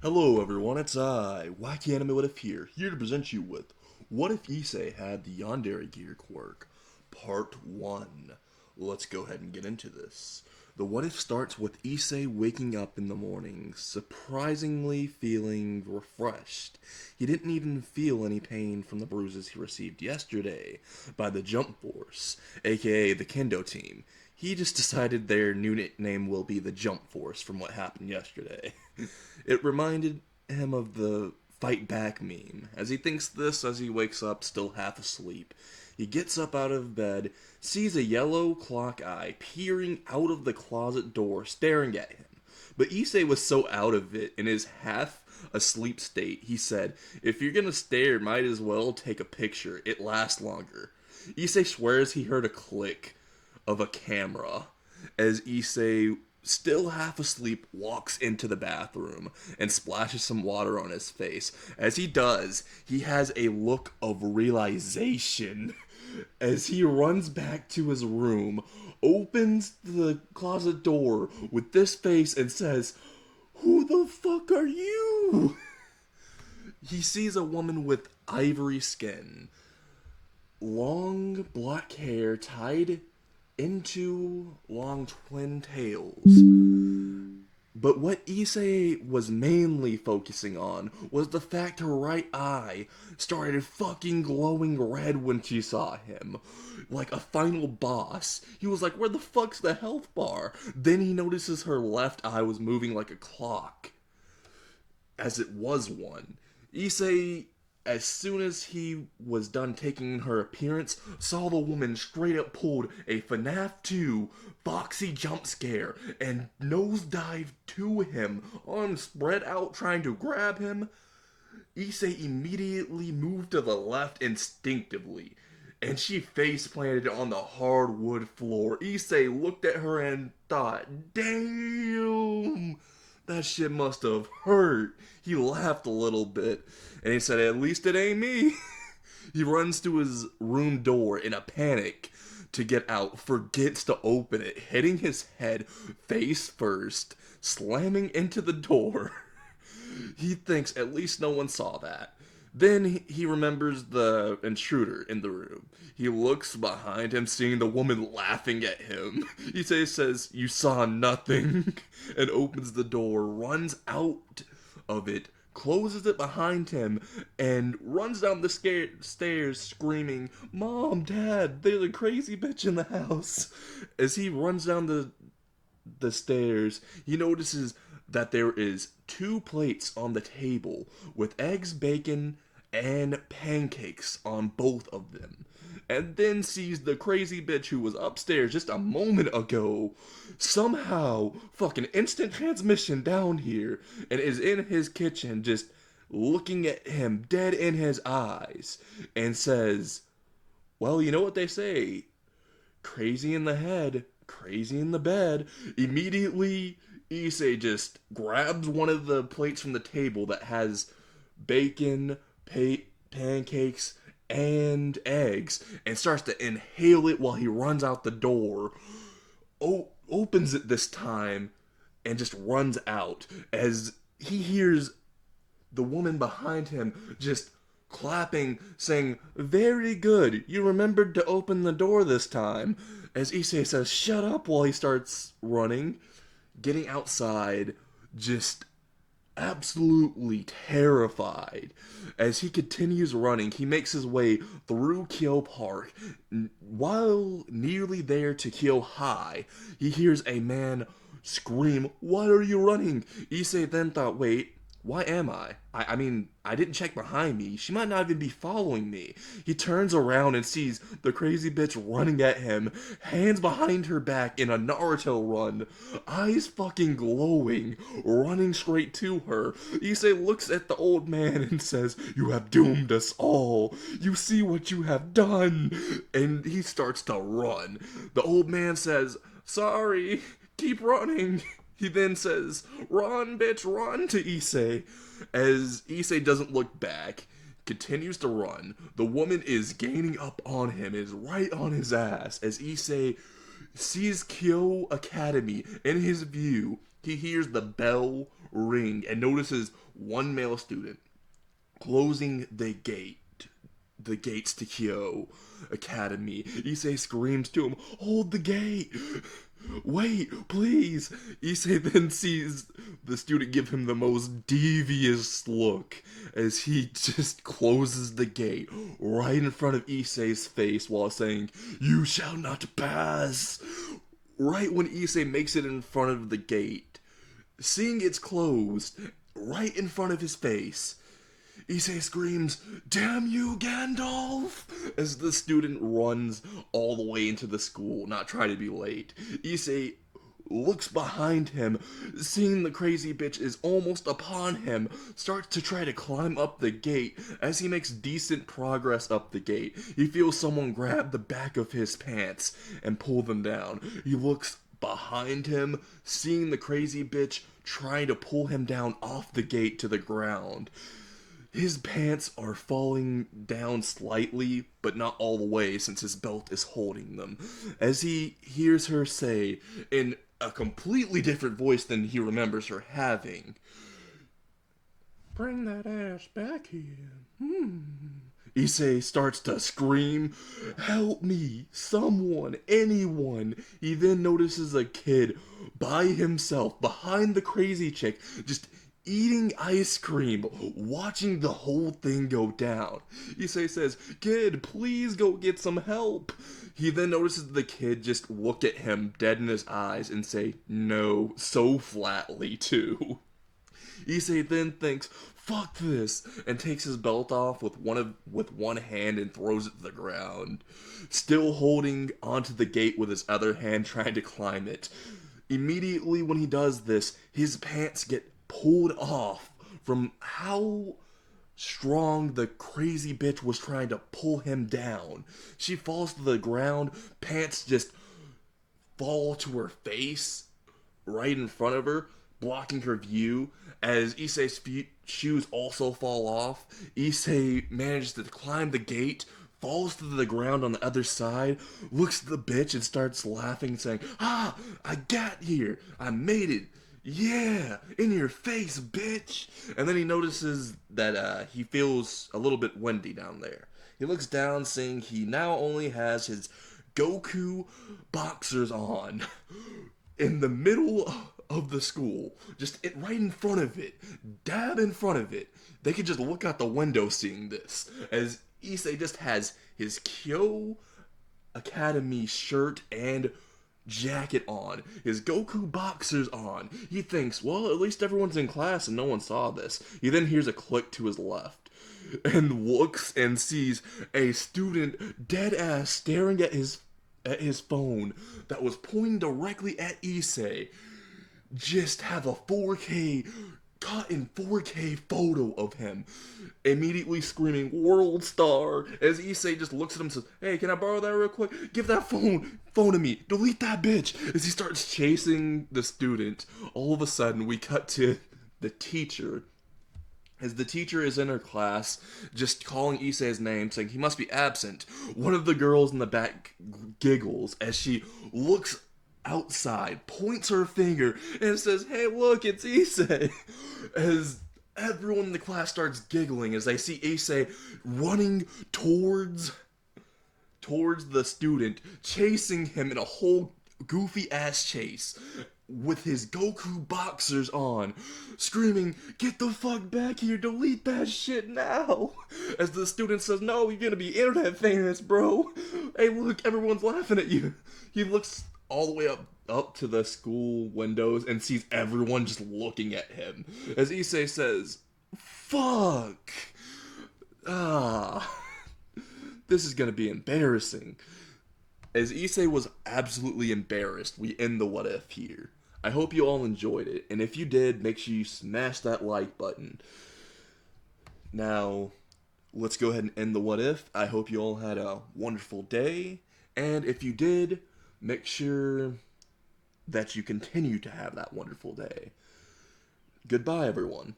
Hello everyone, it's I, WhackyAnimeWhatIF here to present you with What If Issei Had the Yandere Gear Quirk, Part 1. Let's go ahead and get into this. The what if starts with Issei waking up in the morning, surprisingly feeling refreshed. He didn't even feel any pain from the bruises he received yesterday by the Jump Force, aka the Kendo team. He just decided their new nickname will be the Jump Force from what happened yesterday. It reminded him of the fight back meme. As he thinks this, as he wakes up, still half asleep, he gets up out of bed, sees a yellow clock eye peering out of the closet door, staring at him. But Issei was so out of it in his half asleep state, he said, "If you're gonna stare, might as well take a picture. It lasts longer." Issei swears he heard a click of a camera as Issei, still half asleep, walks into the bathroom and splashes some water on his face. As he does, he has a look of realization as he runs back to his room, opens the closet door with this face and says, "Who the fuck are you?" He sees a woman with ivory skin, long black hair tied into long twin tails. But what Issei was mainly focusing on was the fact her right eye started fucking glowing red when she saw him. Like a final boss. He was like, "Where the fuck's the health bar?" Then he notices her left eye was moving like a clock, as it was one. Issei, as soon as he was done taking her appearance, saw the woman straight up pulled a FNAF 2 Foxy jump scare and nosedived to him, arms spread out trying to grab him. Issei immediately moved to the left instinctively, and she face planted on the hardwood floor. Issei looked at her and thought, "Damn! That shit must have hurt." He laughed a little bit, and he said, "At least it ain't me." He runs to his room door in a panic to get out, forgets to open it, hitting his head face first, slamming into the door. He thinks at least no one saw that. Then he remembers the intruder in the room. He looks behind him, seeing the woman laughing at him. Issei says, "You saw nothing," and opens the door, runs out of it, closes it behind him, and runs down the stairs screaming, "Mom, Dad, there's a crazy bitch in the house." As he runs down the stairs, he notices that there is two plates on the table with eggs, bacon, and pancakes on both of them. And then sees the crazy bitch who was upstairs just a moment ago somehow fucking instant transmission down here and is in his kitchen just looking at him dead in his eyes and says, "Well, you know what they say, crazy in the head, crazy in the bed." Immediately, Issei just grabs one of the plates from the table that has bacon, pancakes, and eggs and starts to inhale it while he runs out the door. Opens it this time and just runs out as he hears the woman behind him just clapping, saying, "Very good, you remembered to open the door this time." As Issei says, "Shut up," while he starts running, getting outside, just absolutely terrified. As he continues running, he makes his way through Kyo Park. While nearly there to Kyo High, he hears a man scream, "Why are you running?" Issei then thought, "Wait, why am I? I mean, I didn't check behind me. She might not even be following me." He turns around and sees the crazy bitch running at him, hands behind her back in a Naruto run, eyes fucking glowing, running straight to her. Issei looks at the old man and says, "You have doomed us all. You see what you have done." And he starts to run. The old man says, "Sorry, keep running." He then says, "Run, bitch, run," to Issei. As Issei doesn't look back, continues to run. The woman is gaining up on him, is right on his ass, as Issei sees Kyo Academy in his view, he hears the bell ring and notices one male student closing the gates to Kyo Academy. Issei screams to him, "Hold the gate! Wait, please!" Issei then sees the student give him the most devious look as he just closes the gate right in front of Issei's face while saying, "You shall not pass!" Right when Issei makes it in front of the gate, seeing it's closed right in front of his face, Issei screams, "Damn you, Gandalf!" as the student runs all the way into the school, not trying to be late. Issei looks behind him, seeing the crazy bitch is almost upon him, starts to try to climb up the gate. As he makes decent progress up the gate, he feels someone grab the back of his pants and pull them down. He looks behind him, seeing the crazy bitch trying to pull him down off the gate to the ground. His pants are falling down slightly, but not all the way since his belt is holding them. As he hears her say, in a completely different voice than he remembers her having, "Bring that ass back here." Issei starts to scream, "Help me, someone, anyone." He then notices a kid by himself behind the crazy chick, just eating ice cream, watching the whole thing go down. Issei says, "Kid, please go get some help." He then notices the kid just look at him dead in his eyes and say no so flatly too. Issei then thinks, "Fuck this," and takes his belt off with one hand and throws it to the ground, still holding onto the gate with his other hand trying to climb it. Immediately when he does this, his pants get pulled off from how strong the crazy bitch was trying to pull him down. She falls to the ground, pants just fall to her face right in front of her, blocking her view. As Issei's shoes also fall off, Issei manages to climb the gate, falls to the ground on the other side, looks at the bitch and starts laughing, saying, "Ah, I got here! I made it! Yeah, in your face, bitch!" And then he notices that he feels a little bit windy down there. He looks down, seeing he now only has his Goku boxers on in the middle of the school, just right in front of it, dab in front of it. They could just look out the window seeing this, as Issei just has his Kyo Academy shirt and jacket on, his Goku boxers on. He thinks, well, at least everyone's in class and no one saw this. He then hears a click to his left and looks and sees a student dead ass staring at his phone that was pointing directly at Issei. Just have a 4K cut in 4K photo of him, immediately screaming "World Star" as Issei just looks at him and says, "Hey, can I borrow that real quick? Give that phone to me. Delete that bitch." As he starts chasing the student, all of a sudden we cut to the teacher. As the teacher is in her class, just calling Issei's name, saying he must be absent. One of the girls in the back giggles as she looks outside, points her finger, and says, "Hey, look, it's Issei." As everyone in the class starts giggling as they see Issei running towards the student, chasing him in a whole goofy ass chase with his Goku boxers on, screaming, "Get the fuck back here, delete that shit now." As the student says, "No, you're gonna be internet famous, bro. Hey, look, everyone's laughing at you." He looks all the way up to the school windows and sees everyone just looking at him. As Issei says, "Fuck. Ah. This is gonna be embarrassing." As Issei was absolutely embarrassed, we end the what if here. I hope you all enjoyed it, and if you did, make sure you smash that like button. Now, let's go ahead and end the what if. I hope you all had a wonderful day, and if you did, make sure that you continue to have that wonderful day. Goodbye, everyone.